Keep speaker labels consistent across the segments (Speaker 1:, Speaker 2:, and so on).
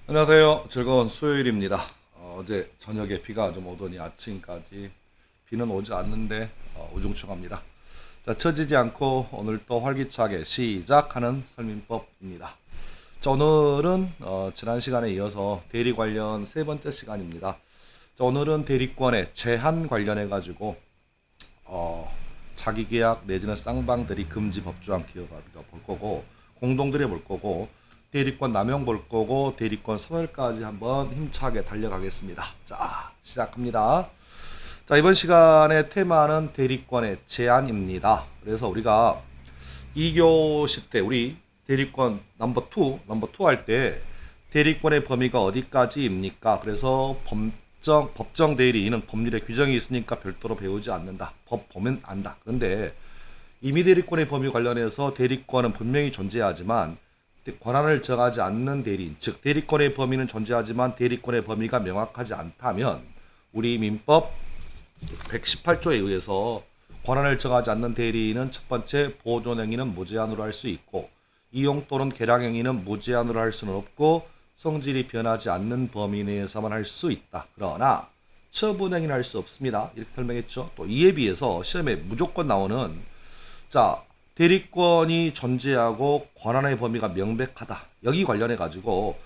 Speaker 1: 안녕하세요. 즐거운 수요일입니다. 어제 저녁에 비가 좀 오더니 아침까지 비는 오지 않는데 우중충합니다. 자, 처지지 않고 오늘 또 활기차게 시작하는 설민법입니다. 자, 오늘은 지난 시간에 이어서 대리 관련 세 번째 시간입니다. 자, 오늘은 대리권의 제한 관련해 가지고 자기계약 내지는 쌍방대리 금지 법조항 기여가 볼 거고, 공동들이 볼 거고, 대리권 남용 볼 거고, 대리권 소멸까지 한번 힘차게 달려가겠습니다. 자, 시작합니다. 자, 이번 시간의 테마는 대리권의 제한입니다. 그래서 우리가 2교시 때 우리 대리권 넘버 2 할 때 대리권의 범위가 어디까지입니까? 그래서 법정 대리인은 법률에 규정이 있으니까 별도로 배우지 않는다. 법 보면 안다. 그런데 임의 대리권의 범위 관련해서 대리권은 분명히 존재하지만 권한을 정하지 않는 대리인, 즉 대리권의 범위는 존재하지만 대리권의 범위가 명확하지 않다면 우리 민법 118조에 의해서 권한을 정하지 않는 대리인은 첫 번째 보존행위는 무제한으로 할 수 있고, 이용 또는 계량행위는 무제한으로 할 수는 없고 성질이 변하지 않는 범위 내에서만 할 수 있다. 그러나 처분행위는 할 수 없습니다. 이렇게 설명했죠. 또 이에 비해서 시험에 무조건 나오는 대리권이 존재하고 권한의 범위가 명백하다. 여기 관련해 가지고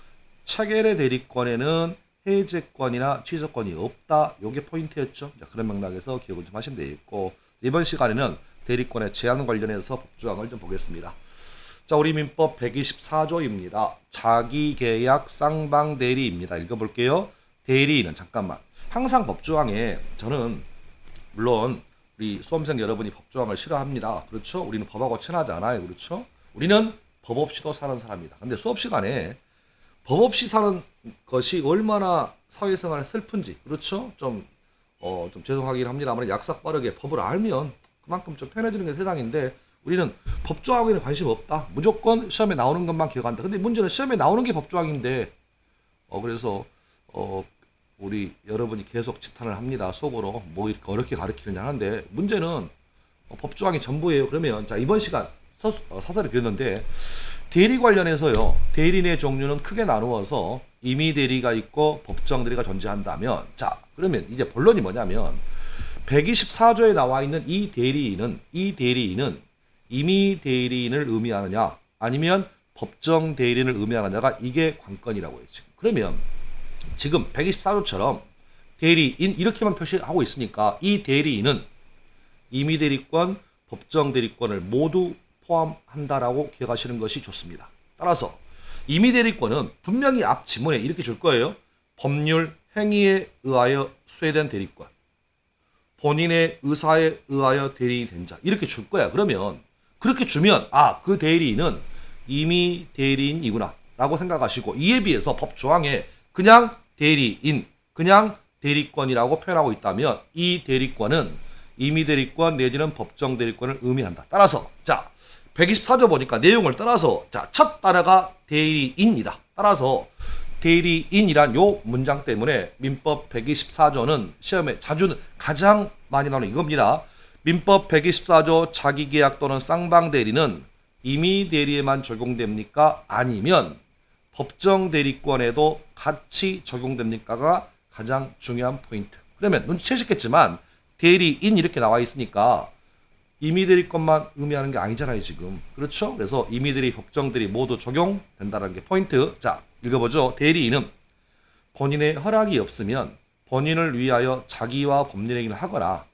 Speaker 1: 차결의 대리권에는 해제권이나 취소권이 없다. 요게 포인트였죠. 자, 그런 맥락에서 기억을 좀 하시면 되겠고, 이번 시간에는 대리권의 제한 관련해서 법조항을 좀 보겠습니다. 자, 우리 민법 124조입니다. 자기계약 쌍방대리입니다. 읽어볼게요. 대리인은 잠깐만. 항상 법조항에 저는 물론 우리 수험생 여러분이 법조항을 싫어합니다. 그렇죠? 우리는 법하고 친하지 않아요. 그렇죠? 우리는 법 없이도 사는 사람이다. 근데 수업 시간에 법 없이 사는 것이 얼마나 사회생활에 슬픈지, 그렇죠? 좀 죄송하긴 합니다만 약삭 빠르게 법을 알면 그만큼 좀 편해지는 게 세상인데, 우리는 법조항에는 관심 없다. 무조건 시험에 나오는 것만 기억한다. 근데 문제는 시험에 나오는 게 법조항인데, 그래서 우리 여러분이 계속 지탄을 합니다. 속으로 뭐 이렇게 어렵게 가르치느냐 하는데, 문제는 법조항이 전부예요. 그러면 자, 이번 시간 사설이 그렸는데 대리 관련해서요. 대리인의 종류는 크게 나누어서 임의 대리가 있고 법정 대리가 존재한다면, 자, 그러면 이제 본론이 뭐냐면 124조에 나와 있는 이 대리인은 임의 대리인을 의미하느냐 아니면 법정 대리인을 의미하느냐가 이게 관건이라고 했죠. 그러면 지금 124조처럼 대리인 이렇게만 표시하고 있으니까 이 대리인은 임의 대리권, 법정 대리권을 모두 포함한다라고 기억하시는 것이 좋습니다. 따라서 임의 대리권은 분명히 앞 지문에 이렇게 줄 거예요. 법률 행위에 의하여 수행된 대리권, 본인의 의사에 의하여 대리인이 된 자, 이렇게 줄 거야. 그러면 그렇게 주면 그 대리인은 임의 대리인이구나 라고 생각하시고, 이에 비해서 법조항에 그냥 대리인, 그냥 대리권이라고 표현하고 있다면 이 대리권은 임의 대리권 내지는 법정 대리권을 의미한다. 따라서 자, 124조 보니까 내용을 따라서 첫 단어가 대리인이다. 따라서 대리인이란 요 문장 때문에 민법 124조는 시험에 자주 가장 많이 나오는 이겁니다. 민법 124조 자기계약 또는 쌍방대리는 임의 대리에만 적용됩니까? 아니면 법정 대리권에도 같이 적용됩니까가 가장 중요한 포인트. 그러면 눈치채셨겠지만 대리인 이렇게 나와 있으니까 임의 대리권만 의미하는 게 아니잖아요, 지금. 그렇죠? 그래서 임의 대리, 법정 대리 모두 적용된다는 게 포인트. 자, 읽어보죠. 대리인은 본인의 허락이 없으면 본인을 위하여 자기와 법률행위를 하거나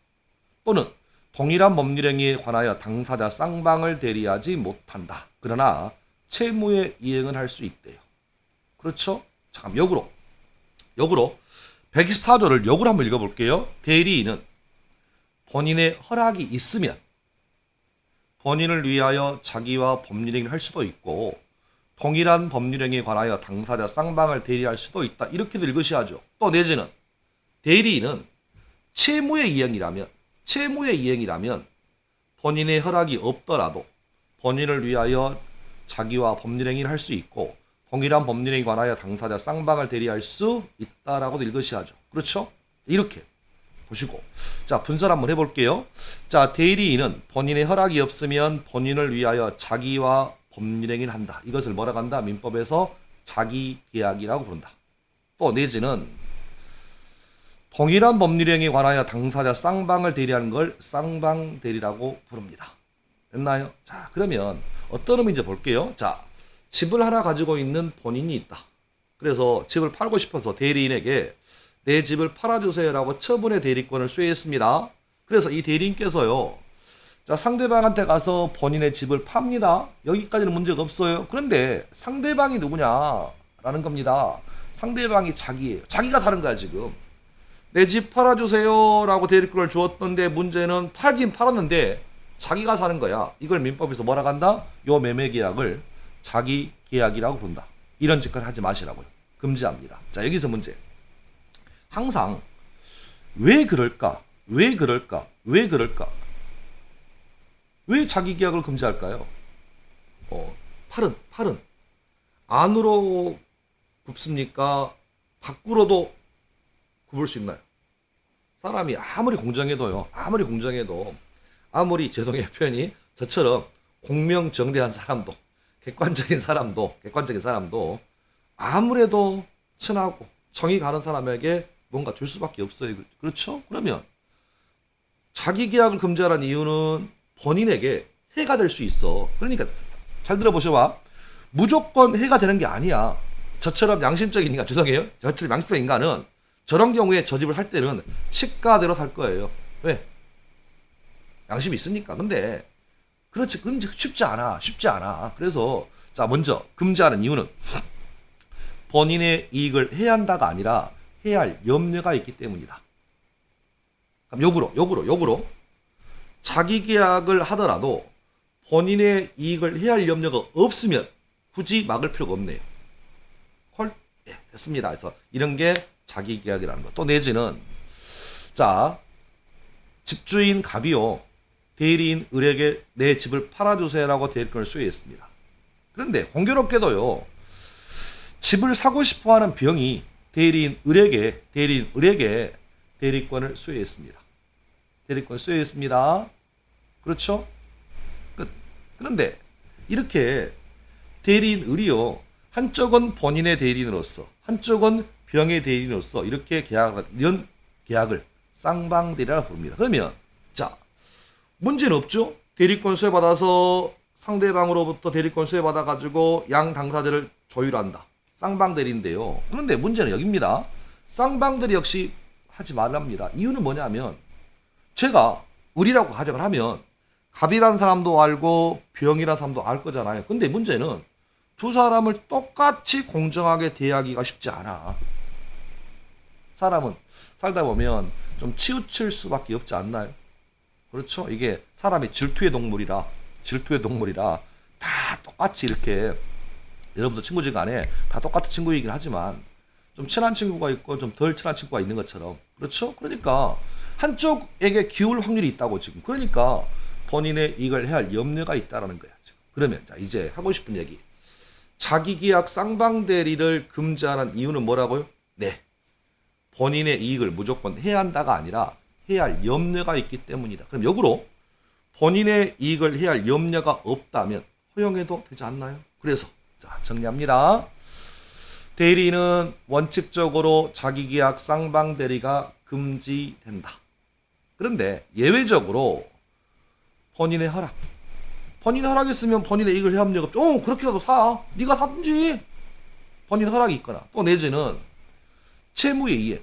Speaker 1: 또는 동일한 법률행위에 관하여 당사자 쌍방을 대리하지 못한다. 그러나 채무의 이행은 할 수 있대요. 그렇죠? 잠깐 역으로 124조를 역으로 한번 읽어볼게요. 대리인은 본인의 허락이 있으면 본인을 위하여 자기와 법률행위를 할 수도 있고 동일한 법률행위에 관하여 당사자 쌍방을 대리할 수도 있다. 이렇게도 읽으셔야죠. 또 내지는 대리인은 채무의 이행이라면 본인의 허락이 없더라도 본인을 위하여 자기와 법률행위를 할 수 있고 동일한 법률행위에 관하여 당사자 쌍방을 대리할 수 있다라고도 읽으셔야죠. 그렇죠? 이렇게 보시고, 자, 분설 한번 해볼게요. 자, 대리인은 본인의 허락이 없으면 본인을 위하여 자기와 법률행위를 한다. 이것을 뭐라고 한다? 민법에서 자기계약이라고 부른다. 또 내지는 동일한 법률행위에 관하여 당사자 쌍방을 대리하는 걸 쌍방대리라고 부릅니다. 됐나요? 자, 그러면 어떤 의미인지 볼게요. 자, 집을 하나 가지고 있는 본인이 있다. 그래서 집을 팔고 싶어서 대리인에게 내 집을 팔아주세요라고 처분의 대리권을 수여했습니다. 그래서 이 대리인께서요, 자, 상대방한테 가서 본인의 집을 팝니다. 여기까지는 문제가 없어요. 그런데 상대방이 누구냐라는 겁니다. 상대방이 자기예요. 자기가 사는 거야, 지금. 내 집 팔아주세요라고 대리권을 주었던데 문제는 팔긴 팔았는데 자기가 사는 거야. 이걸 민법에서 뭐라고 한다? 요 매매계약을 자기계약이라고 본다. 이런 짓을 하지 마시라고요. 금지합니다. 자, 여기서 문제. 항상 왜 그럴까? 왜 그럴까? 왜 그럴까? 왜 자기계약을 금지할까요? 팔은 안으로 굽습니까? 밖으로도 굽을 수 있나요? 사람이 아무리 공정해도 아무리 죄송해요 표현이 저처럼 공명정대한 사람도 객관적인 사람도 아무래도 친하고 정이 가는 사람에게 뭔가 줄 수밖에 없어요. 그렇죠? 그러면 자기 계약을 금지하라는 이유는 본인에게 해가 될 수 있어. 그러니까 잘 들어보셔봐. 무조건 해가 되는 게 아니야. 저처럼 양심적인 인간, 죄송해요. 저처럼 양심적인 인간은 저런 경우에 저 집을 할 때는 시가대로 살 거예요. 왜? 양심이 있으니까. 근데 그렇지, 쉽지 않아. 그래서 자, 먼저 금지하는 이유는 본인의 이익을 해야 한다가 아니라 해야 할 염려가 있기 때문이다. 그럼 역으로 자기 계약을 하더라도 본인의 이익을 해야 할 염려가 없으면 굳이 막을 필요가 없네요. 헐? 예, 됐습니다. 그래서 이런 게 자기 계약이라는 거. 또 내지는 자, 집주인 갑이요, 대리인 을에게 내 집을 팔아주세요라고 대리권을 수여했습니다. 그런데 공교롭게도요, 집을 사고 싶어하는 병이 대리인 을에게 대리권을 수여했습니다. 대리권을 수여했습니다. 그렇죠? 끝. 그런데 이렇게 대리인 을이요, 한쪽은 본인의 대리인으로서, 한쪽은 병의 대리인으로서 이렇게 이런 계약을 쌍방대리라고 부릅니다. 그러면 자, 문제는 없죠? 대리권 수여받아서 상대방으로부터 대리권 수여받아가지고 양 당사자를 조율한다. 쌍방대리인데요. 그런데 문제는 여기입니다. 쌍방대리 역시 하지 말랍니다. 이유는 뭐냐면 제가 을이라고 가정을 하면 갑이라는 사람도 알고 병이라는 사람도 알 거잖아요. 근데 문제는 두 사람을 똑같이 공정하게 대하기가 쉽지 않아. 사람은 살다 보면 좀 치우칠 수밖에 없지 않나요? 그렇죠? 이게 사람이 질투의 동물이라 다 똑같이 이렇게, 여러분들 친구들 간에 다 똑같은 친구이긴 하지만 좀 친한 친구가 있고 좀 덜 친한 친구가 있는 것처럼, 그렇죠? 그러니까 한쪽에게 기울 확률이 있다고 지금. 그러니까 본인의 이걸 해야 할 염려가 있다라는 거야. 지금. 그러면 자, 이제 하고 싶은 얘기. 자기계약 쌍방대리를 금지하는 이유는 뭐라고요? 네, 본인의 이익을 무조건 해야 한다가 아니라 해야 할 염려가 있기 때문이다. 그럼 역으로 본인의 이익을 해야 할 염려가 없다면 허용해도 되지 않나요? 그래서 자, 정리합니다. 대리는 원칙적으로 자기계약 쌍방대리가 금지된다. 그런데 예외적으로 본인의 허락이 있으면 본인의 이익을 해야 합니까? 그렇게라도 사. 네가 사든지. 본인 허락이 있거나, 또 내지는 채무의 이행.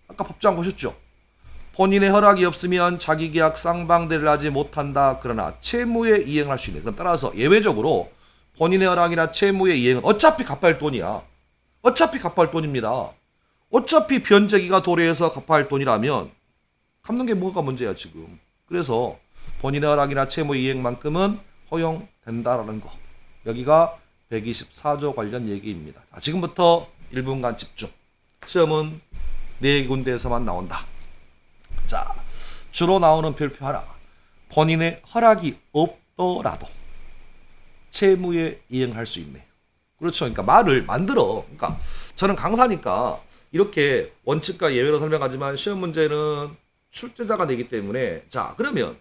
Speaker 1: 아까 법정 보셨죠? 본인의 허락이 없으면 자기계약 쌍방대리를 하지 못한다. 그러나 채무에 이행할 수 있네. 그럼 따라서 예외적으로 본인의 허락이나 채무의 이행은 어차피 갚아야 할 돈이야. 어차피 갚아야 할 돈입니다. 어차피 변제기가 도래해서 갚아야 할 돈이라면 갚는 게 뭐가 문제야 지금. 그래서 본인의 허락이나 채무 이행만큼은 허용된다라는 거. 여기가 124조 관련 얘기입니다. 자, 지금부터 1분간 집중. 시험은 4군데에서만 나온다. 자, 주로 나오는 별표 하나. 본인의 허락이 없더라도 채무에 이행할 수 있네. 그렇죠. 그러니까 말을 만들어. 그러니까 저는 강사니까 이렇게 원칙과 예외로 설명하지만 시험 문제는 출제자가 되기 때문에, 자, 그러면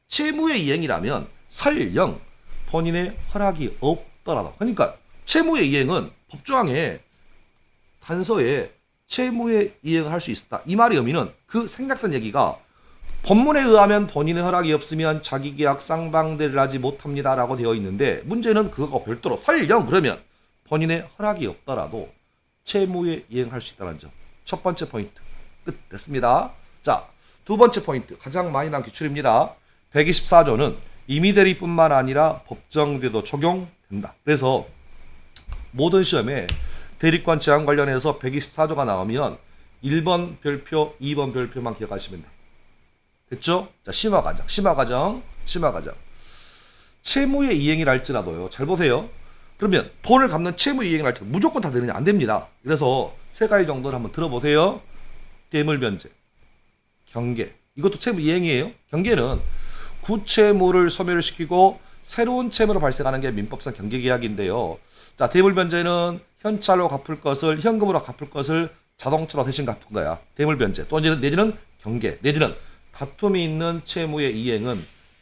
Speaker 1: 채무의 이행이라면 설령 본인의 허락이 없더라도, 그러니까 채무의 이행은 법조항에 단서에 채무의 이행을 할 수 있었다. 이 말의 의미는 그 생략된 얘기가 법문에 의하면 본인의 허락이 없으면 자기계약 쌍방대를 하지 못합니다라고 되어 있는데 문제는 그거가 별도로 설령 그러면 본인의 허락이 없더라도 채무의 이행을 할 수 있다는 점. 첫 번째 포인트 끝 됐습니다. 자, 두 번째 포인트 가장 많이 나온 기출입니다. 124조는 임의대리뿐만 아니라 법정대도 적용된다. 그래서 모든 시험에 대리권 제한 관련해서 124조가 나오면 1번 별표, 2번 별표만 기억하시면 돼. 됐죠? 자, 심화과정. 채무의 이행이라 할지라도요. 잘 보세요. 그러면 돈을 갚는 채무 이행을 할지라도 무조건 다 되느냐? 안 됩니다. 그래서 세 가지 정도를 한번 들어보세요. 대물변제, 경계. 이것도 채무 이행이에요. 경계는 구채무를 소멸을 시키고 새로운 채무로 발생하는 게 민법상 경계계약인데요. 자, 대물변제는 현찰로 갚을 것을 현금으로 갚을 것을 자동차로 대신 갚은 거야. 대물변제. 또 내지는 경계. 내지는 다툼이 있는 채무의 이행은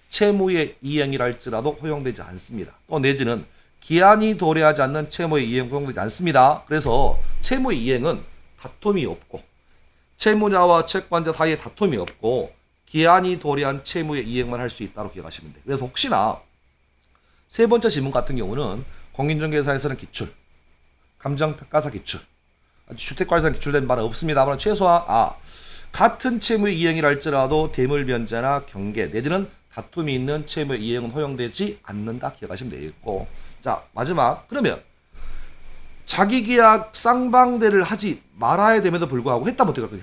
Speaker 1: 채무의 이행이라 할지라도 허용되지 않습니다. 또 내지는 기한이 도래하지 않는 채무의 이행 허용되지 않습니다. 그래서 채무의 이행은 다툼이 없고 채무자와 채권자 사이에 다툼이 없고 기한이 도래한 채무의 이행만 할 수 있다고 기억하시면 돼요. 그래서 혹시나 세 번째 지문 같은 경우는 공인중개사에서는 기출, 감정평가사 기출, 주택관리사는 기출된 바는 없습니다만 최소한 같은 채무의 이행이라 할지라도 대물변제나 경계 내지는 다툼이 있는 채무의 이행은 허용되지 않는다 기억하시면 되겠고, 자 마지막 그러면 자기계약 쌍방대를 하지 말아야 됨에도 불구하고 했다면 어떻게 할 거냐?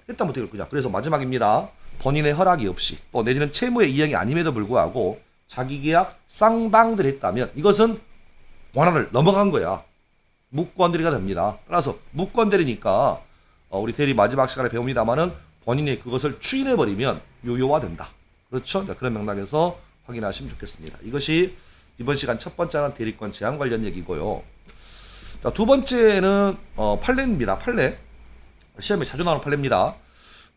Speaker 1: 했다면 어떻게 할 거냐? 그래서 마지막입니다. 본인의 허락이 없이 또 내지는 채무의 이행이 아님에도 불구하고 자기계약 쌍방대를 했다면 이것은 원한을 넘어간 거야. 무권대리가 됩니다. 따라서 무권대리니까 우리 대리 마지막 시간에 배웁니다만은 본인이 그것을 추인해버리면 유효화된다. 그렇죠? 자, 그런 맥락에서 확인하시면 좋겠습니다. 이것이 이번 시간 첫 번째는 대리권 제한 관련 얘기고요. 자, 두 번째는 판례입니다. 판례. 시험에 자주 나오는 판례입니다.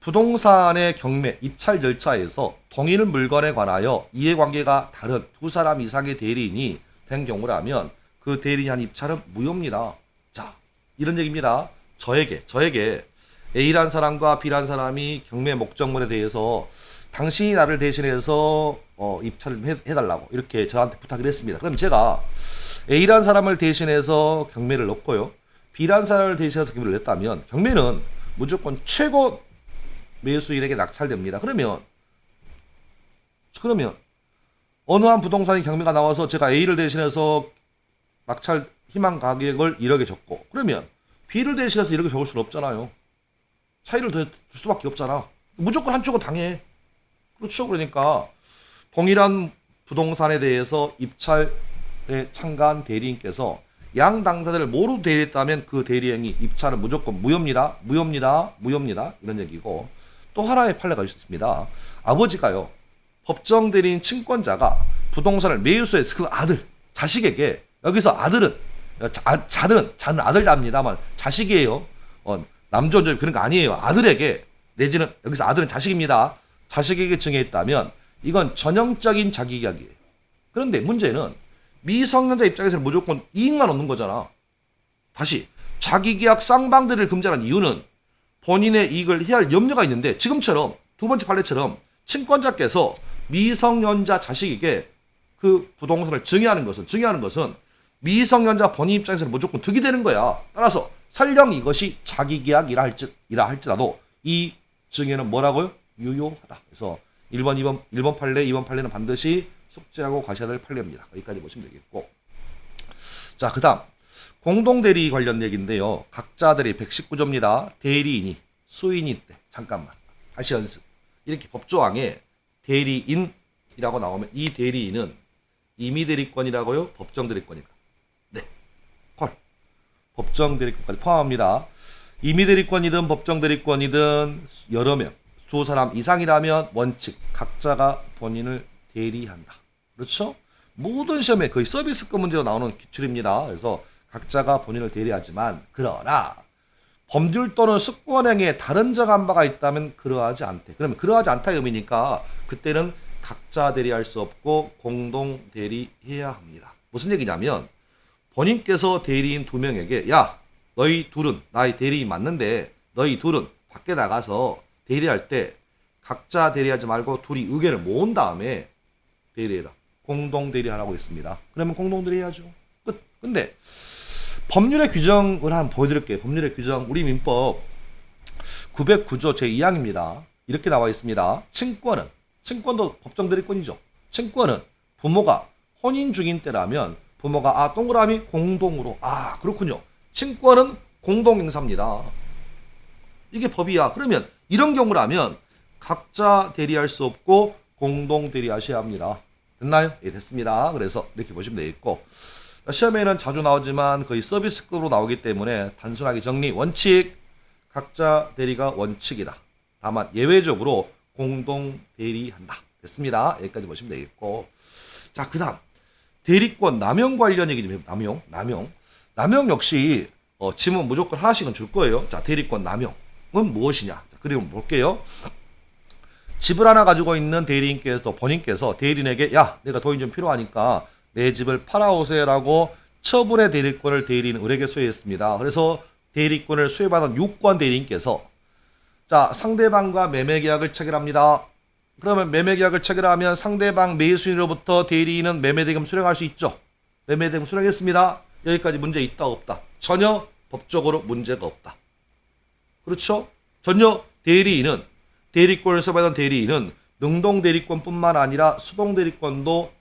Speaker 1: 부동산의 경매, 입찰 절차에서 동일 물건에 관하여 이해관계가 다른 두 사람 이상의 대리인이 된 경우라면 그 대리인이 한 입찰은 무효입니다. 자, 이런 얘기입니다. 저에게 A란 사람과 B란 사람이 경매 목적물에 대해서 당신이 나를 대신해서 입찰을 해달라고 이렇게 저한테 부탁을 했습니다. 그럼 제가 A란 사람을 대신해서 경매를 넣고요. B란 사람을 대신해서 경매를 냈다면 경매는 무조건 최고 매수인에게 낙찰됩니다. 그러면 어느 한 부동산이 경매가 나와서 제가 A를 대신해서 낙찰 희망 가격을 1억에 적고 그러면 B를 대신해서 1억에 적을 수는 없잖아요. 차이를 더 줄 수밖에 없잖아. 무조건 한쪽은 당해. 그렇죠. 그러니까 동일한 부동산에 대해서 입찰에 참가한 대리인께서 양 당사자를 모두 대리했다면 그 대리행위 입찰은 무조건 무효입니다. 이런 얘기고, 또 하나의 판례가 있습니다. 아버지가요, 법정 대리인 친권자가 부동산을 매수해서 그 아들, 자식에게, 여기서 아들은 자는 아들 잡니다만 자식이에요. 남존 그런 거 아니에요. 아들에게 내지는 여기서 아들은 자식입니다. 자식에게 증여했다면 이건 전형적인 자기계약이에요. 그런데 문제는 미성년자 입장에서는 무조건 이익만 얻는 거잖아. 다시 자기계약 쌍방대를 금지하는 이유는 본인의 이익을 해할 염려가 있는데 지금처럼 두 번째 판례처럼 친권자께서 미성년자 자식에게 그 부동산을 증여하는 것은 미성년자 본인 입장에서는 무조건 득이 되는 거야. 따라서 설령 이것이 자기계약이라 할지라도 이 증여는 뭐라고요? 유효하다. 그래서 1번 판례, 2번 판례는 반드시 숙지하고 가셔야 될 판례입니다. 여기까지 보시면 되겠고. 자, 그 다음 공동대리 관련 얘기인데요. 각자 대리 119조입니다. 대리인이 수인이 때 잠깐만 다시 연습. 이렇게 법조항에 대리인이라고 나오면 이 대리인은 임의대리권이라고요? 법정대리권이다. 네. 콜. 법정대리권까지 포함합니다. 임의대리권이든 법정대리권이든 여러 명, 두 사람 이상이라면 원칙 각자가 본인을 대리한다. 그렇죠? 모든 시험에 거의 서비스급 문제로 나오는 기출입니다. 그래서 각자가 본인을 대리하지만 그러나 법률 또는 숙권행위에 다른 정한 바가 있다면 그러하지 않대. 그러면 그러하지 않다의 의미니까 그때는 각자 대리할 수 없고 공동 대리해야 합니다. 무슨 얘기냐면 본인께서 대리인 2명에게 야 너희 둘은 나의 대리인 맞는데 너희 둘은 밖에 나가서 대리할 때 각자 대리하지 말고 둘이 의견을 모은 다음에 대리해라. 공동 대리하라고 했습니다. 그러면 공동 대리해야죠. 끝. 근데 법률의 규정을 한번 보여드릴게요. 법률의 규정 우리 민법 909조 제2항입니다. 이렇게 나와 있습니다. 친권도 법정 대리권이죠. 친권은 부모가 혼인 중인 때라면 부모가 동그라미 공동으로 그렇군요. 친권은 공동 행사입니다. 이게 법이야. 그러면 이런 경우라면 각자 대리할 수 없고 공동 대리하셔야 합니다. 됐나요? 예, 됐습니다. 그래서 이렇게 보시면 되겠고 시험에는 자주 나오지만 거의 서비스급으로 나오기 때문에 단순하게 정리 원칙 각자 대리가 원칙이다. 다만 예외적으로 공동 대리한다. 됐습니다. 여기까지 보시면 되겠고 자 그다음 대리권 남용 관련 얘기 좀 해볼게요. 남용 역시 지문 무조건 하나씩은 줄 거예요. 자 대리권 남용은 무엇이냐? 자, 그림을 볼게요. 집을 하나 가지고 있는 대리인께서 본인께서 대리인에게 야 내가 돈이 좀 필요하니까 내 집을 팔아오세요라고 처분의 대리권을 대리인 을에게 수여했습니다. 그래서 대리권을 수여받은 유권 대리인께서 자 상대방과 매매계약을 체결합니다. 그러면 매매계약을 체결하면 상대방 매수인으로부터 대리인은 매매대금 수령할 수 있죠. 매매대금 수령했습니다. 여기까지 문제 있다 없다? 전혀 법적으로 문제가 없다. 그렇죠? 전혀 대리권을 수여받은 대리인은 능동대리권뿐만 아니라 수동대리권도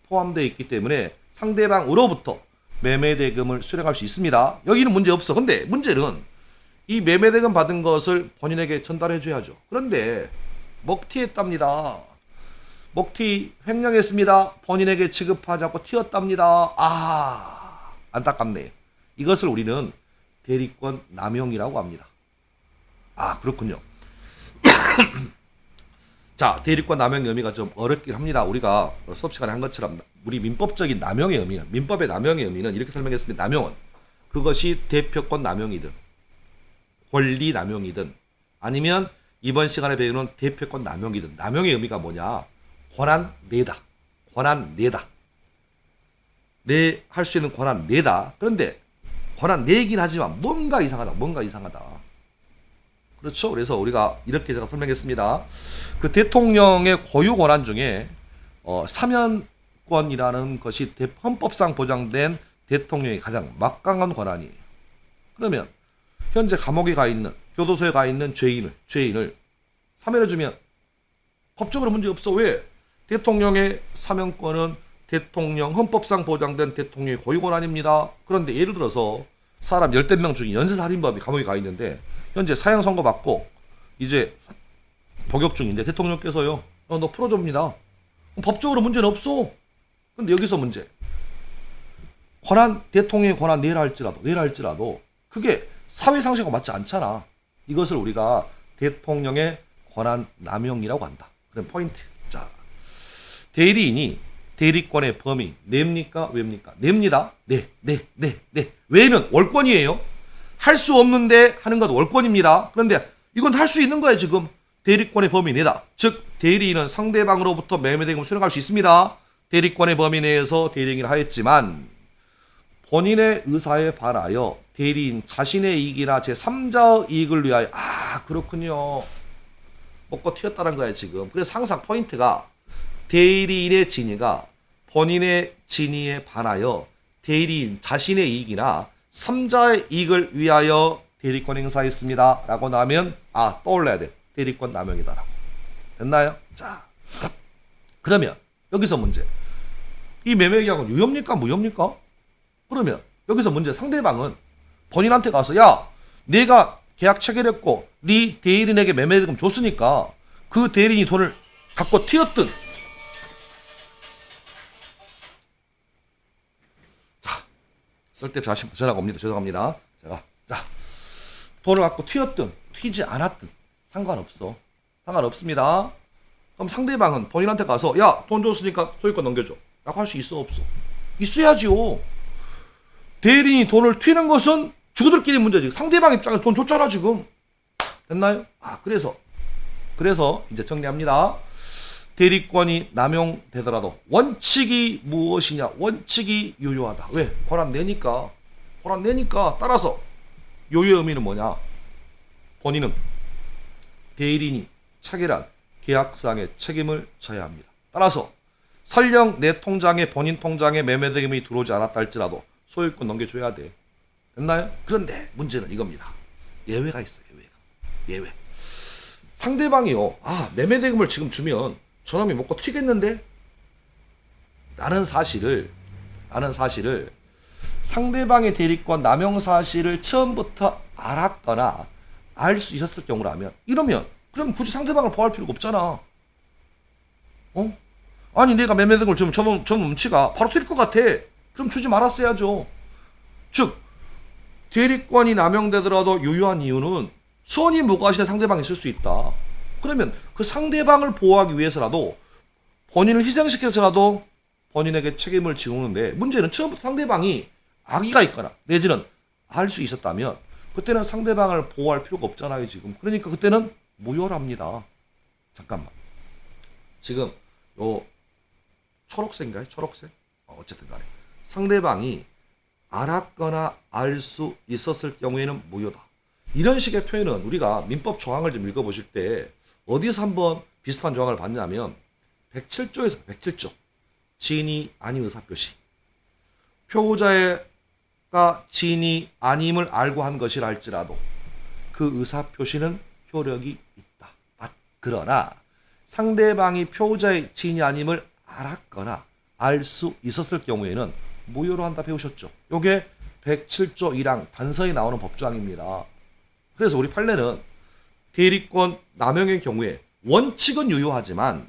Speaker 1: 포함되어 있기 때문에 상대방으로부터 매매대금을 수령할 수 있습니다. 여기는 문제 없어. 근데 문제는 이 매매대금 받은 것을 본인에게 전달해 줘야죠. 그런데 먹튀했답니다. 먹튀 횡령했습니다. 본인에게 지급하지 않고 튀었답니다. 안타깝네. 이것을 우리는 대리권 남용이라고 합니다. 그렇군요. 자, 대리권 남용의 의미가 좀 어렵긴 합니다. 우리가 수업 시간에 한 것처럼 우리 민법적인 남용의 의미, 민법의 남용의 의미는 이렇게 설명했습니다. 남용은 그것이 대표권 남용이든 권리 남용이든 아니면 이번 시간에 배우는 대표권 남용이든 남용의 의미가 뭐냐? 권한 내다. 할 수 있는 권한 내다. 그런데 권한 내긴 하지만 뭔가 이상하다. 그렇죠? 그래서 우리가 이렇게 제가 설명했습니다. 그 대통령의 고유 권한 중에 사면권이라는 것이 헌법상 보장된 대통령의 가장 막강한 권한이에요. 그러면 현재 감옥에 가 있는 교도소에 가 있는 죄인을 사면해주면 법적으로 문제 없어. 왜? 대통령의 사면권은 대통령 헌법상 보장된 대통령의 고유 권한입니다. 그런데 예를 들어서 사람 10명 중에 연쇄살인범이 감옥에 가 있는데 현재 사형 선고 받고 이제 복역 중인데 대통령께서요 너 풀어줍니다. 법적으로 문제는 없어. 근데 여기서 문제 대통령의 권한 내라 할지라도 그게 사회상식과 맞지 않잖아. 이것을 우리가 대통령의 권한 남용이라고 한다. 그럼 포인트. 자, 대리인이 대리권의 범위 냅니까? 왜입니까? 냅니다. 네. 왜면 월권이에요. 할 수 없는데 하는 것 월권입니다. 그런데 이건 할 수 있는 거예요. 지금 대리권의 범위 내다. 즉 대리인은 상대방으로부터 매매대금을 수령할 수 있습니다. 대리권의 범위 내에서 대리인을 하였지만 본인의 의사에 반하여 대리인 자신의 이익이나 제3자의 이익을 위하여 그렇군요. 먹고 튀었다는 거야 지금. 그래서 항상 포인트가 대리인의 진위가 본인의 진위에 반하여 대리인 자신의 이익이나 3자의 이익을 위하여 대리권 행사했습니다. 라고 나면 떠올라야 돼. 대리권 남용이다라고. 됐나요? 자, 그러면 여기서 문제. 이 매매계약은 유효입니까? 무효입니까? 그러면 여기서 문제. 상대방은 본인한테 가서 야 내가 계약 체결했고 네 대리인에게 매매대금 줬으니까 그 대리인이 돈을 갖고 튀었든 쓸데없이 전화가 옵니다. 죄송합니다. 자, 돈을 갖고 튀었든 튀지 않았든 상관없습니다. 그럼 상대방은 본인한테 가서 야 돈 줬으니까 소유권 넘겨줘 라고 할 수 있어 없어? 있어야지요. 대리인이 돈을 튀는 것은 주거들끼리 문제지. 상대방 입장에서 돈 줬잖아 지금. 됐나요? 그래서 이제 정리합니다. 대리권이 남용되더라도 원칙이 무엇이냐? 원칙이 유효하다. 왜? 권한 내니까. 권한 내니까. 따라서 요의 의미는 뭐냐? 본인은 대리인이 체결한 계약상의 책임을 져야 합니다. 따라서 설령 내 통장에 본인 통장에 매매대금이 들어오지 않았다 할지라도 소유권 넘겨줘야 돼. 됐나요? 그런데 문제는 이겁니다. 예외가 있어요. 예외. 상대방이요. 매매대금을 지금 주면 저놈이 먹고 튀겠는데? 라는 사실을 상대방의 대리권 남용 사실을 처음부터 알았거나 알 수 있었을 경우라면 이러면 그럼 굳이 상대방을 보호할 필요가 없잖아. 아니 내가 매매대금을 주면 저놈 음치가 바로 튈 것 같아. 그럼 주지 말았어야죠. 즉 대리권이 남용되더라도 유효한 이유는 선의 무과실에 상대방이 있을 수 있다. 그러면 그 상대방을 보호하기 위해서라도 본인을 희생시켜서라도 본인에게 책임을 지우는데 문제는 처음부터 상대방이 악의가 있거나 내지는 알 수 있었다면 그때는 상대방을 보호할 필요가 없잖아요 지금. 그러니까 그때는 무효랍니다. 잠깐만. 지금 요 초록색인가요? 초록색? 어쨌든 간에 상대방이 알았거나 알 수 있었을 경우에는 무효다. 이런 식의 표현은 우리가 민법 조항을 좀 읽어보실 때 어디서 한번 비슷한 조항을 봤냐면 107조에서 107조 지인이 아닌 의사표시. 표자가 지인이 아님을 알고 한 것이라 할지라도 그 의사표시는 효력이 있다. 그러나 상대방이 표자의 지인이 아님을 알았거나 알 수 있었을 경우에는 무효로 한다 배우셨죠. 요게 107조 1항 단서에 나오는 법조항입니다. 그래서 우리 판례는 대리권 남용의 경우에 원칙은 유효하지만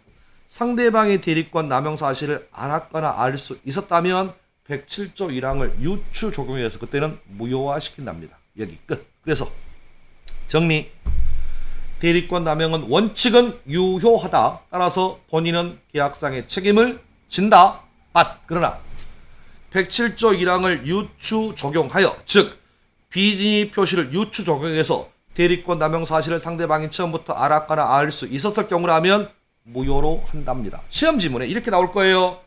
Speaker 1: 상대방의 대리권 남용 사실을 알았거나 알 수 있었다면 107조 1항을 유추 적용해서 그때는 무효화시킨답니다. 여기 끝. 그래서 정리. 대리권 남용은 원칙은 유효하다. 따라서 본인은 계약상의 책임을 진다. 그러나 107조 1항을 유추 적용하여 즉 비진이 표시를 유추 적용해서 대리권 남용 사실을 상대방이 처음부터 알았거나 알 수 있었을 경우라면 무효로 한답니다. 시험 지문에 이렇게 나올 거예요.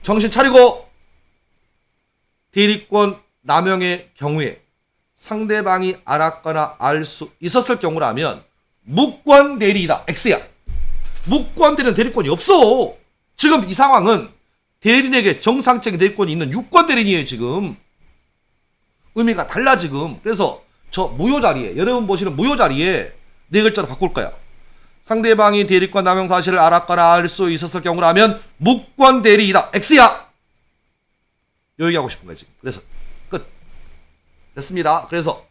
Speaker 1: 정신 차리고 대리권 남용의 경우에 상대방이 알았거나 알 수 있었을 경우라면 무권 대리이다. X야. 무권 대리는 대리권이 없어. 지금 이 상황은 대리인에게 정상적인 대리권이 있는 유권 대리인이에요. 지금 의미가 달라 지금. 그래서 저 무효 자리에 여러분 보시는 무효 자리에 네 글자로 바꿀 거야. 상대방이 대리권 남용 사실을 알았거나 알 수 있었을 경우라면 무권 대리이다. X야. 요 얘기하고 싶은 거지. 그래서 끝. 됐습니다. 그래서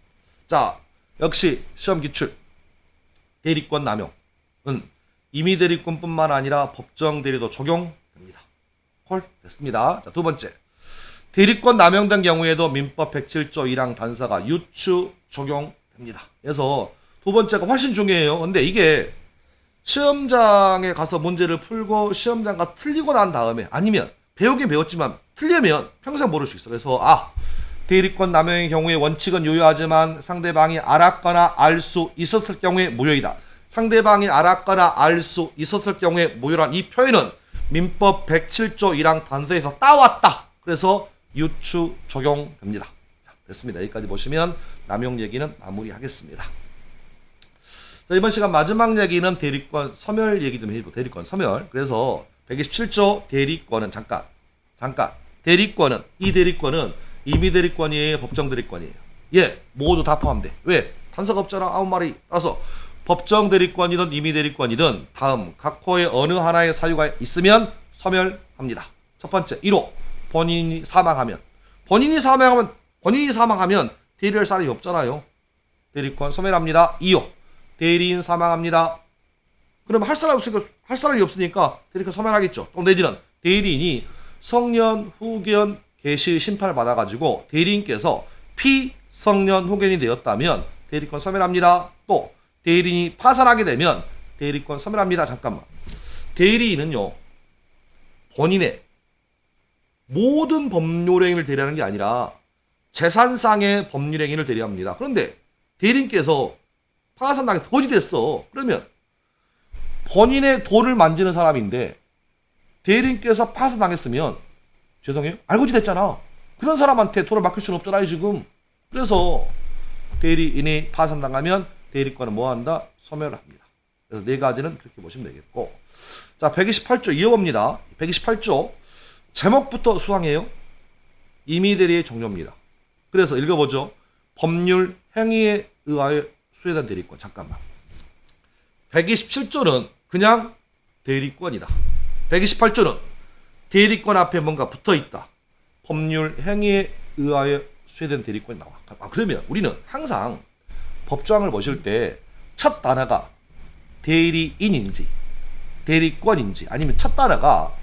Speaker 1: 자 역시 시험 기출 대리권 남용은 임의 대리권뿐만 아니라 법정 대리도 적용됩니다. 콜 됐습니다. 자, 두 번째 대리권 남용된 경우에도 민법 107조 1항 단서가 유추 적용됩니다. 그래서 두 번째가 훨씬 중요해요. 근데 이게 시험장에 가서 문제를 풀고 시험장가 틀리고 난 다음에 아니면 배우긴 배웠지만 틀리면 평생 모를 수 있어. 그래서 대리권 남용의 경우에 원칙은 유효하지만 상대방이 알았거나 알 수 있었을 경우에 무효이다. 상대방이 알았거나 알 수 있었을 경우에 무효란 이 표현은 민법 107조 1항 단서에서 따왔다. 그래서 유추 적용됩니다. 자, 됐습니다. 여기까지 보시면 남용 얘기는 마무리하겠습니다. 자, 이번 시간 마지막 얘기는 대리권 소멸 얘기 좀 해보고 대리권 소멸. 그래서 127조 대리권은 잠깐 대리권은 이 대리권은 임의 대리권이에요, 법정 대리권이에요. 예, 모두 다 포함돼. 왜? 단서가 없잖아. 9마리. 따라서 법정 대리권이든 임의 대리권이든 다음 각 호의 어느 하나의 사유가 있으면 소멸합니다. 첫 번째 1호 본인이 사망하면 대리할 사람이 없잖아요. 대리권 소멸합니다. 2호 대리인 사망합니다. 그러면 할 사람이 없으니까 대리권 소멸하겠죠. 또 내지는 대리인이 성년 후견 개시 심판을 받아가지고 대리인께서 피성년 후견이 되었다면 대리권 소멸합니다. 또 대리인이 파산하게 되면 대리권 소멸합니다. 잠깐만. 대리인은요 본인의 모든 법률행위를 대리하는 게 아니라 재산상의 법률행위를 대리합니다. 그런데 대리인께서 파산나게 거지됐어. 그러면 본인의 돈을 만지는 사람인데 대리인께서 파산당했으면 죄송해요. 알고지 됐잖아. 그런 사람한테 돈을 맡길 수는 없잖아요, 지금. 그래서 대리인이 파산당하면 대리권은 뭐 한다? 소멸을 합니다. 그래서 네 가지는 그렇게 보시면 되겠고. 자, 128조 이어봅니다. 128조 제목부터 수상해요. 임의대리의 종료입니다. 그래서 읽어보죠. 법률 행위에 의하여 수혜된 대리권. 잠깐만. 127조는 그냥 대리권이다. 128조는 대리권 앞에 뭔가 붙어있다. 법률 행위에 의하여 수혜된 대리권이 나와. 그러면 우리는 항상 법조항을 보실 때 첫 단어가 대리인인지 대리권인지 아니면 첫 단어가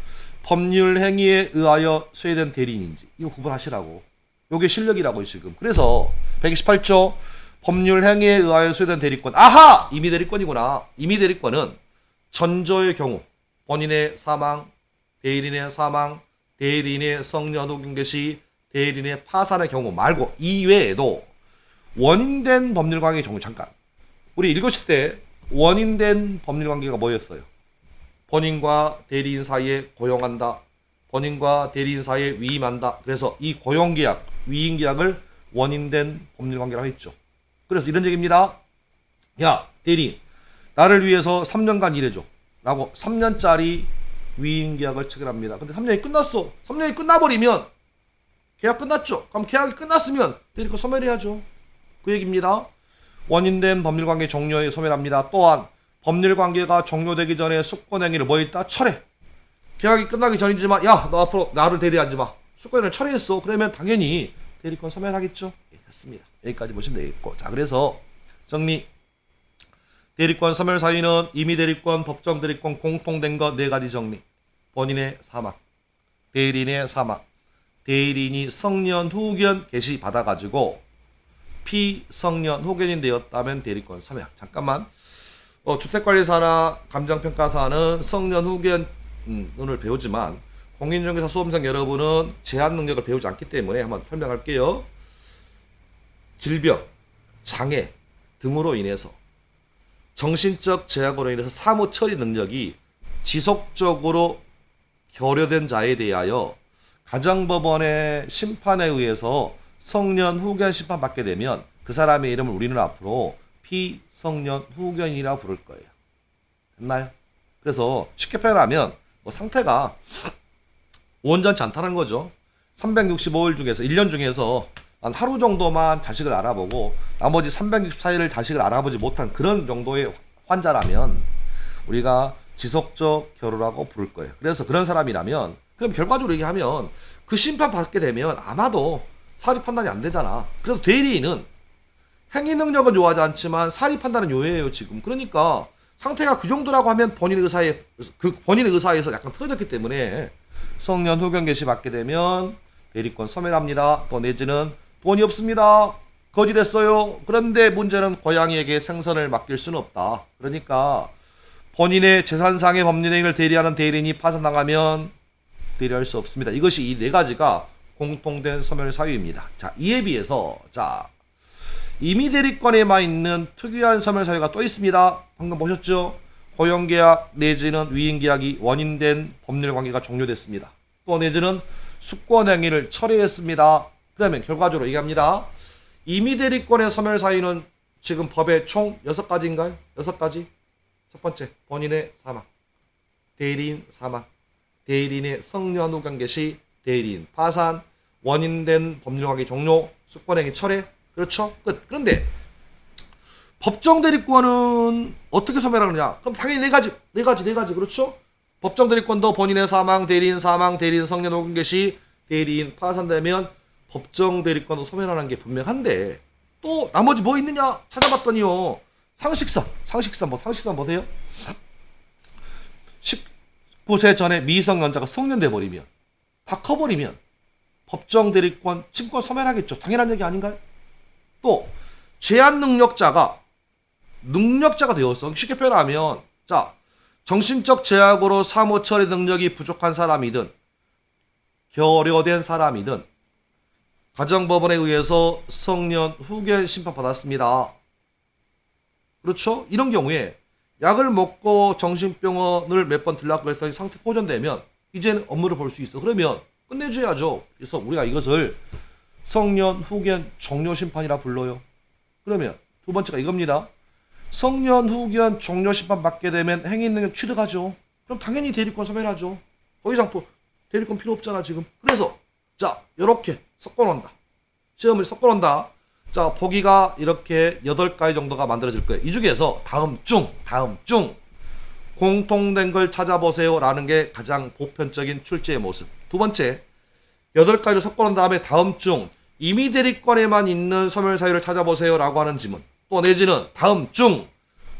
Speaker 1: 법률 행위에 의하여 수혜된 대리인인지 이거 구분하시라고. 요게 실력이라고요 지금. 그래서 128조 법률 행위에 의하여 수혜된 대리권. 아하! 임의대리권이구나. 임의대리권은 전조의 경우 본인의 사망, 대리인의 사망, 대리인의 성년 후 경계 시 대리인의 파산의 경우 말고 이외에도 원인된 법률관계의 경우. 잠깐 우리 읽으실 때 원인된 법률관계가 뭐였어요? 본인과 대리인 사이에 고용한다. 본인과 대리인 사이에 위임한다. 그래서 이 고용계약, 위임계약을 원인된 법률관계라고 했죠. 그래서 이런 얘기입니다. 야 대리인 나를 위해서 3년간 일해줘 라고 3년짜리 위임계약을 체결합니다. 근데 3년이 끝났어. 3년이 끝나버리면 계약 끝났죠. 그럼 계약이 끝났으면 대리권 소멸해야죠. 그 얘기입니다. 원인된 법률관계 종료에 소멸합니다. 또한 법률관계가 종료되기 전에 숙권행위를 뭐 했다? 철회. 계약이 끝나기 전이지만 야 너 앞으로 나를 대리하지 마. 숙권행위를 철회했어. 그러면 당연히 대리권 소멸하겠죠. 예, 됐습니다. 여기까지 보시면 되겠고. 자 그래서 정리. 대리권 소멸 사유는 임의대리권, 법정대리권 공통된 것 네 가지 정리. 본인의 사망, 대리인의 사망, 대리인이 성년 후견 개시 받아가지고 피성년 후견인 되었다면 대리권 소멸. 잠깐만. 주택관리사나 감정평가사는 성년 후견을 배우지만 공인중개사 수험생 여러분은 제한 능력을 배우지 않기 때문에 한번 설명할게요. 질병, 장애 등으로 인해서 정신적 제약으로 인해서 사무 처리 능력이 지속적으로 결여된 자에 대하여 가정법원의 심판에 의해서 성년 후견 심판받게 되면 그 사람의 이름을 우리는 앞으로 피성년 후견이라고 부를 거예요. 됐나요? 그래서 쉽게 표현하면 뭐 상태가 온전치 않다는 거죠. 365일 중에서 1년 중에서 한 하루 정도만 자식을 알아보고 나머지 364일을 자식을 알아보지 못한 그런 정도의 환자라면 우리가 지속적 결호라고 부를 거예요. 그래서 그런 사람이라면 그럼 결과적으로 얘기하면 그 심판 받게 되면 아마도 사리 판단이 안 되잖아. 그래도 대리인은 행위 능력은 요하지 않지만 사리 판단은 요해요 지금. 그러니까 상태가 그 정도라고 하면 본인의 의사에서 약간 틀어졌기 때문에 성년 후견 개시 받게 되면 대리권 소멸합니다. 또 내지는 돈이 없습니다. 거지됐어요. 그런데 문제는 고양이에게 생선을 맡길 수는 없다. 그러니까 본인의 재산상의 법률행위를 대리하는 대리인이 파산당하면 대리할 수 없습니다. 이것이 이 네 가지가 공통된 소멸 사유입니다. 자, 이에 비해서 자 임의대리권에만 있는 특유한 소멸 사유가 또 있습니다. 방금 보셨죠? 고용계약 내지는 위임계약이 원인된 법률관계가 종료됐습니다. 또 내지는 숙권행위를 철회했습니다. 그러면 결과적으로 얘기합니다. 임의대리권의 소멸 사유는 지금 법에 총 6가지인가요? 6가지. 첫 번째, 본인의 사망, 대리인 사망, 대리인의 성년 후 관계 시 대리인 파산, 원인된 법률관계 종료, 숙권행위 철회. 그렇죠? 끝. 그런데 법정대리권은 어떻게 소멸하느냐? 그럼 당연히 네 가지. 그렇죠? 법정대리권도 본인의 사망, 대리인 사망, 대리인 성년 후 관계 시 대리인 파산되면 법정대리권도 소멸하는 게 분명한데 또 나머지 뭐 있느냐 찾아봤더니요. 상식선 보세요. 19세 전에 미성년자가 성년돼 버리면 다 커버리면 법정대리권 친권 소멸하겠죠. 당연한 얘기 아닌가요? 또 제한 능력자가 되었어. 쉽게 표현하면 자 정신적 제약으로 사무 처리 능력이 부족한 사람이든 결여된 사람이든 가정법원에 의해서 성년 후견 심판받았습니다. 그렇죠? 이런 경우에 약을 먹고 정신병원을 몇 번 들락고 해서 상태 호전되면 이제는 업무를 볼 수 있어. 그러면 끝내줘야죠. 그래서 우리가 이것을 성년 후견 종료 심판이라 불러요. 그러면 두 번째가 이겁니다. 성년 후견 종료 심판 받게 되면 행위 능력 취득하죠. 그럼 당연히 대리권 소멸하죠. 더 이상 또 대리권 필요 없잖아 지금. 그래서 자 이렇게 섞어놓는다. 시험을 섞어놓는다. 자 보기가 이렇게 8가지 정도가 만들어질 거예요. 이 중에서 다음 중 공통된 걸 찾아보세요 라는 게 가장 보편적인 출제의 모습. 두 번째 8가지를 섞어놓은 다음에 다음 중 임의 대리권에만 있는 소멸사유를 찾아보세요 라고 하는 지문. 또 내지는 다음 중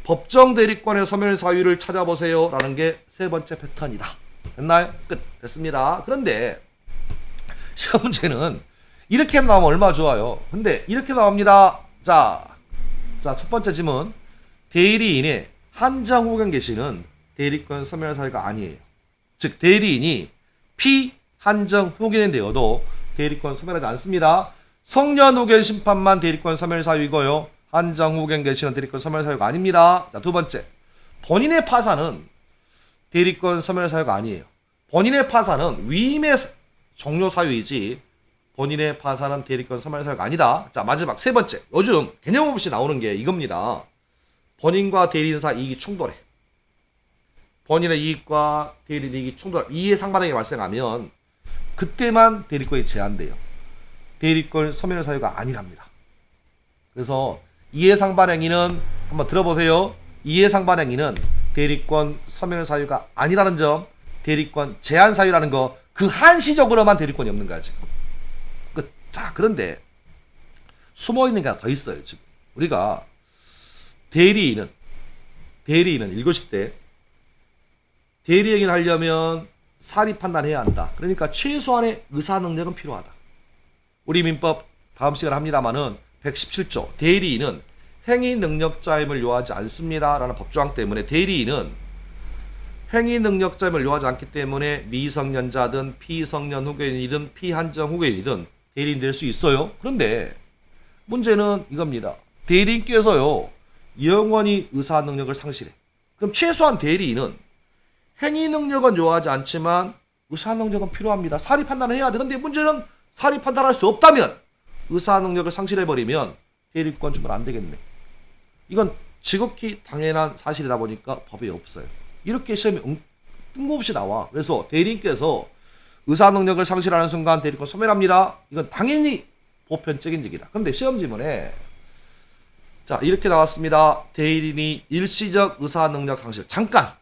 Speaker 1: 법정 대리권의 소멸사유를 찾아보세요 라는 게 세 번째 패턴이다. 됐나요? 끝. 됐습니다. 그런데 시험 문제는 이렇게 나오면 얼마나 좋아요. 근데 이렇게 나옵니다. 자, 첫 번째 지문. 대리인의 한정 후견 개시는 대리권 소멸 사유가 아니에요. 즉 대리인이 피한정 후견이 되어도 대리권 소멸하지 않습니다. 성년 후견 심판만 대리권 소멸 사유이고요. 한정 후견 개시는 대리권 소멸 사유가 아닙니다. 자, 두 번째. 본인의 파산은 대리권 소멸 사유가 아니에요. 본인의 파산은 위임의 종료 사유이지 본인의 파산은 대리권 소멸 사유가 아니다. 자, 마지막 세 번째. 요즘 개념 없이 나오는 게 이겁니다. 본인과 대리인사 이익이 충돌해. 본인의 이익과 대리인 이익이 충돌, 이해상반행이 발생하면 그때만 대리권이 제한돼요. 대리권 소멸 사유가 아니랍니다. 그래서 이해상반행위는 한번 들어보세요. 이해상반행위는 대리권 소멸 사유가 아니라는 점, 대리권 제한 사유라는 거, 그 한시적으로만 대리권이 없는 거야 지금. 끝. 자, 그런데 숨어 있는 게 하나 더 있어요 지금. 우리가 대리인은 1교시 때 대리행위를 하려면 사리 판단해야 한다. 그러니까 최소한의 의사 능력은 필요하다. 우리 민법 다음 시간에 합니다만은 117조 대리인은 행위 능력자임을 요하지 않습니다 라는 법조항 때문에 대리인은 행위 능력자임을 요하지 않기 때문에 미성년자든 피성년 후견이든 피한정 후견이든 대리인 될 수 있어요. 그런데 문제는 이겁니다. 대리인께서요 영원히 의사 능력을 상실해. 그럼 최소한 대리인은 행위 능력은 요하지 않지만 의사 능력은 필요합니다. 사리 판단을 해야 돼. 근데 문제는 사리 판단할 수 없다면 의사 능력을 상실해버리면 대리권 주면 안 되겠네. 이건 지극히 당연한 사실이다 보니까 법에 없어요. 이렇게 시험이 뜬금없이 나와. 그래서 대리인께서 의사 능력을 상실하는 순간 대리권 소멸합니다. 이건 당연히 보편적인 얘기다. 그런데 시험 지문에 자 이렇게 나왔습니다. 대리인이 일시적 의사 능력 상실. 잠깐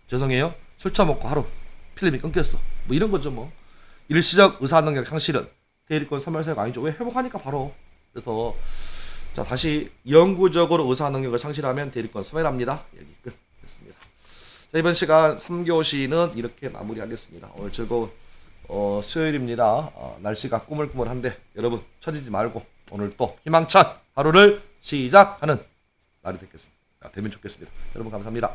Speaker 1: 죄송해요. 술 처먹고 하루 필름이 끊겼어. 뭐 이런 거죠 뭐. 일시적 의사 능력 상실은 대리권 소멸 사유가 아니죠. 왜? 회복하니까 바로. 그래서 자 다시 영구적으로 의사 능력을 상실하면 대리권 소멸합니다. 여기 끝. 됐습니다. 자, 이번 시간 3교시는 이렇게 마무리하겠습니다. 오늘 즐거운 수요일입니다. 날씨가 꾸물꾸물한데 여러분 처지지 말고 오늘 또 희망찬 하루를 시작하는 날이 되겠습니다. 되면 좋겠습니다. 여러분 감사합니다.